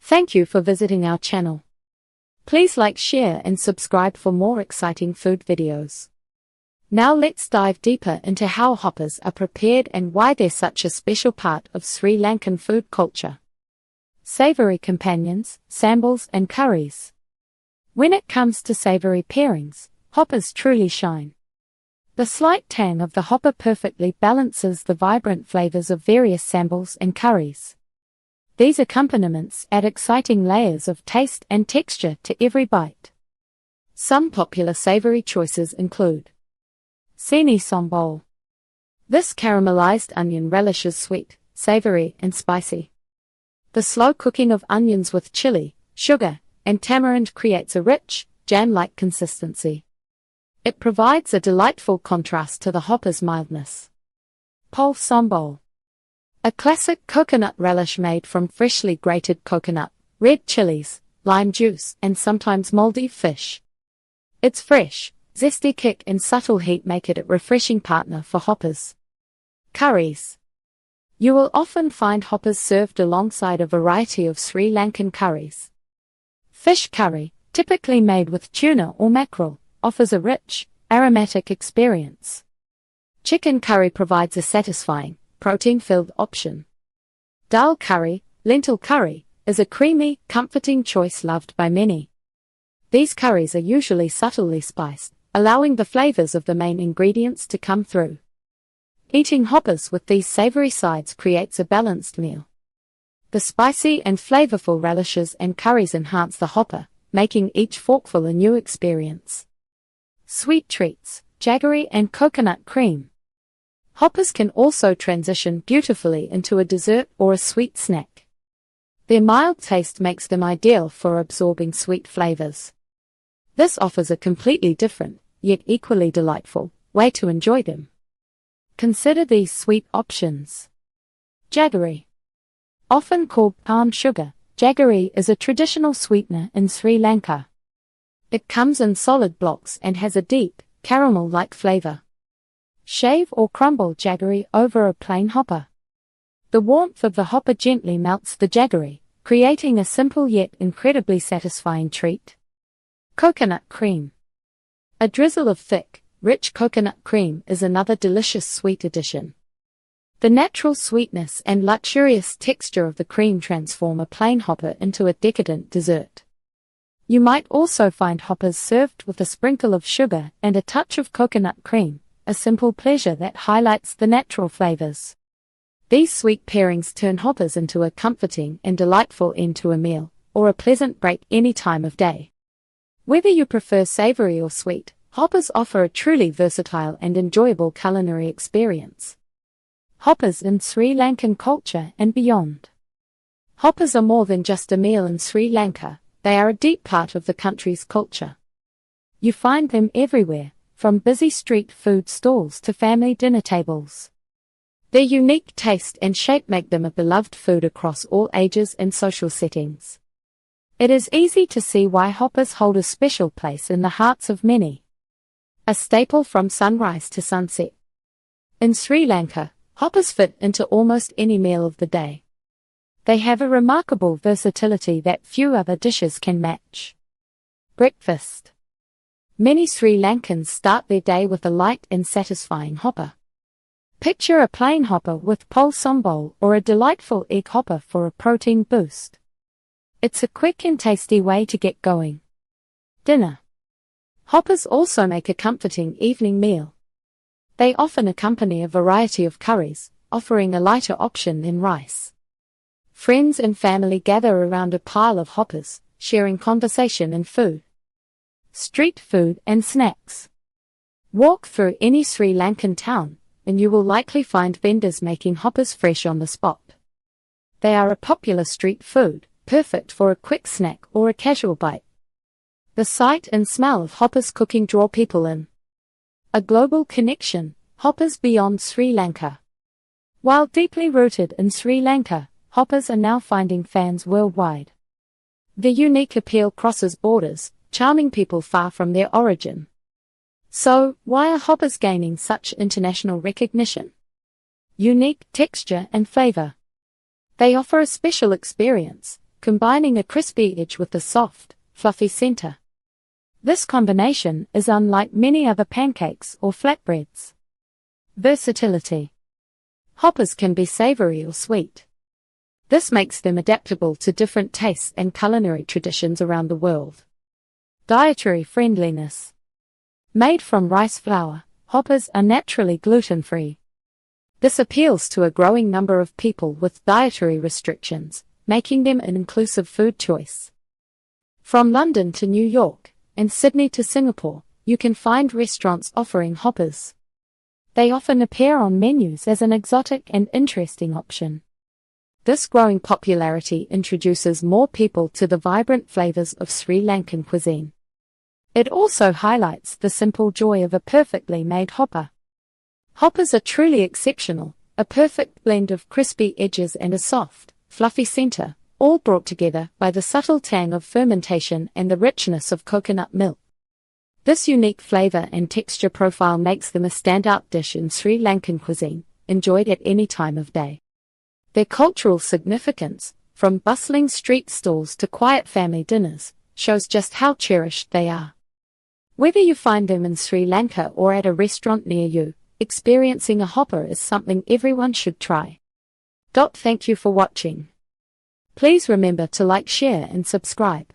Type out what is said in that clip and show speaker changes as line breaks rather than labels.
Thank you for visiting our channel. Please like, share and subscribe for more exciting food videos. Now let's dive deeper into how hoppers are prepared and why they're such a special part of Sri Lankan food culture. Savory companions, sambals and curries. When it comes to savory pairings, hoppers truly shine. The slight tang of the hopper perfectly balances the vibrant flavors of various sambals and curries. These accompaniments add exciting layers of taste and texture to every bite. Some popular savory choices include Sini sambal. This caramelized onion relish is sweet, savory and spicy. The slow cooking of onions with chili, sugar, and tamarind creates a rich, jam-like consistency. It provides a delightful contrast to the hopper's mildness. Pol sambal. A classic coconut relish made from freshly grated coconut, red chilies, lime juice, and sometimes moldy fish. Its fresh, zesty kick and subtle heat make it a refreshing partner for hoppers. Curries. You will often find hoppers served alongside a variety of Sri Lankan curries. Fish curry, typically made with tuna or mackerel, offers a rich, aromatic experience. Chicken curry provides a satisfying, protein-filled option. Dal curry, lentil curry, is a creamy, comforting choice loved by many. These curries are usually subtly spiced, allowing the flavors of the main ingredients to come through. Eating hoppers with these savory sides creates a balanced meal. The spicy and flavorful relishes and curries enhance the hopper, making each forkful a new experience. Sweet treats, jaggery and coconut cream. Hoppers can also transition beautifully into a dessert or a sweet snack. Their mild taste makes them ideal for absorbing sweet flavors. This offers a completely different, yet equally delightful, way to enjoy them. Consider these sweet options. Jaggery. Often called palm sugar, jaggery is a traditional sweetener in Sri Lanka. It comes in solid blocks and has a deep, caramel-like flavor. Shave or crumble jaggery over a plain hopper. The warmth of the hopper gently melts the jaggery, creating a simple yet incredibly satisfying treat. Coconut cream. A drizzle of thick, rich coconut cream is another delicious sweet addition. The natural sweetness and luxurious texture of the cream transform a plain hopper into a decadent dessert. You might also find hoppers served with a sprinkle of sugar and a touch of coconut cream, a simple pleasure that highlights the natural flavors. These sweet pairings turn hoppers into a comforting and delightful end to a meal, or a pleasant break any time of day. Whether you prefer savory or sweet, hoppers offer a truly versatile and enjoyable culinary experience. Hoppers in Sri Lankan culture and beyond. Hoppers are more than just a meal in Sri Lanka, they are a deep part of the country's culture. You find them everywhere, from busy street food stalls to family dinner tables. Their unique taste and shape make them a beloved food across all ages and social settings. It is easy to see why hoppers hold a special place in the hearts of many. A staple from sunrise to sunset. In Sri Lanka, hoppers fit into almost any meal of the day. They have a remarkable versatility that few other dishes can match. Breakfast. Many Sri Lankans start their day with a light and satisfying hopper. Picture a plain hopper with pol sambal or a delightful egg hopper for a protein boost. It's a quick and tasty way to get going. Dinner. Hoppers also make a comforting evening meal. They often accompany a variety of curries, offering a lighter option than rice. Friends and family gather around a pile of hoppers, sharing conversation and food. Street food and snacks. Walk through any Sri Lankan town, and you will likely find vendors making hoppers fresh on the spot. They are a popular street food, perfect for a quick snack or a casual bite. The sight and smell of hoppers cooking draw people in. A global connection, hoppers beyond Sri Lanka. While deeply rooted in Sri Lanka, hoppers are now finding fans worldwide. Their unique appeal crosses borders, charming people far from their origin. So, why are hoppers gaining such international recognition? Unique texture and flavor. They offer a special experience, combining a crispy edge with a soft, fluffy center. This combination is unlike many other pancakes or flatbreads. Versatility. Hoppers can be savory or sweet. This makes them adaptable to different tastes and culinary traditions around the world. Dietary friendliness. Made from rice flour, hoppers are naturally gluten-free. This appeals to a growing number of people with dietary restrictions, making them an inclusive food choice. From London to New York, and Sydney to Singapore, you can find restaurants offering hoppers. They often appear on menus as an exotic and interesting option. This growing popularity introduces more people to the vibrant flavors of Sri Lankan cuisine. It also highlights the simple joy of a perfectly made hopper. Hoppers are truly exceptional, a perfect blend of crispy edges and a soft, fluffy center, all brought together by the subtle tang of fermentation and the richness of coconut milk. This unique flavor and texture profile makes them a standout dish in Sri Lankan cuisine, enjoyed at any time of day. Their cultural significance, from bustling street stalls to quiet family dinners, shows just how cherished they are. Whether you find them in Sri Lanka or at a restaurant near you, experiencing a hopper is something everyone should try. Thank you for watching. Please remember to like, share and subscribe.